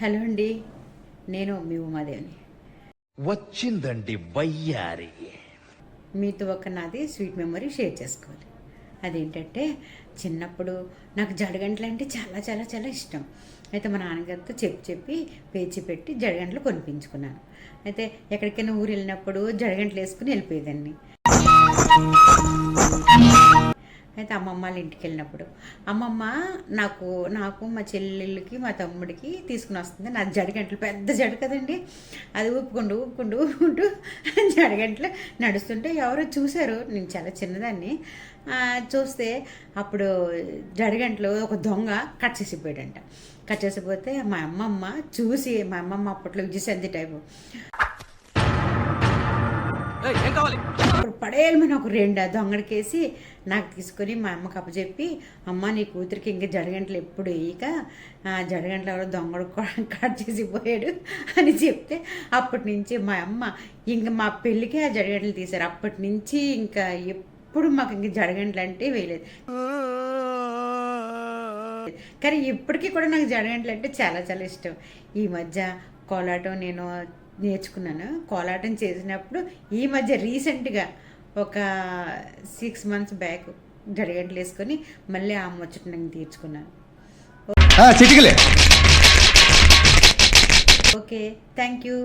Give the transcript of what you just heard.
Hello అండి, నేను మీ ఉమాదేవిని. వచ్చిందండి వయ్యారి. మీతో ఒక నాది స్వీట్ మెమరీ షేర్ చేసుకోవాలి. అదేంటంటే, చిన్నప్పుడు నాకు జడగంటలు అంటే చాలా చాలా చాలా ఇష్టం. అయితే మా నాన్నగారితో చెప్పి పేచి పెట్టి జడగంటలు కొనిపించుకున్నాను. అయితే ఎక్కడికైనా ఊరు వెళ్ళినప్పుడు జడగంటలు వేసుకుని వెళ్ళిపోయేదాన్ని. అయితే అమ్మమ్మ వాళ్ళ ఇంటికి వెళ్ళినప్పుడు అమ్మమ్మ నాకు నాకు మా చెల్లెళ్ళకి మా తమ్ముడికి తీసుకుని వస్తుంది. నా జడగంటలు పెద్ద జడ కదండి, అది ఊపుకుంటూ జడగంటలు నడుస్తుంటే ఎవరో చూశారు. నేను చాలా చిన్నదాన్ని. చూస్తే అప్పుడు జడగంటలు ఒక దొంగ కట్ చేసిపోయాడంట. కట్ చేసిపోతే మా అమ్మమ్మ చూసి, మా అమ్మమ్మ అప్పట్లో విజయశాంతి టైపు, అప్పుడు పడేయమని ఒక రెండు దొంగడికేసి నాకు తీసుకొని మా అమ్మకి అప్పచెప్పి, అమ్మ నీ కూతురికి ఇంకా జడగంటలు ఎప్పుడు వేయక జడగంటలు ఎవరో దొంగడు కట్ చేసిపోయాడు అని చెప్తే, అప్పటి నుంచి మా అమ్మ ఇంకా మా పెళ్ళికే ఆ జడగంటలు తీశారు. అప్పటి నుంచి ఇంకా ఎప్పుడు మాకు ఇంక జడగంటలు అంటే వేయలేదు. కానీ ఇప్పటికీ కూడా నాకు జడగంటలు అంటే చాలా చాలా ఇష్టం. ఈ మధ్య కోలాటం నేను నేర్చుకున్నాను. కోలాటం చేసినప్పుడు ఈ మధ్య రీసెంట్గా ఒక 6 months బ్యాక్ జడగంటలు వేసుకొని మళ్ళీ ఆ ముచ్చట నేను తీర్చుకున్నాను. Okay, thank you.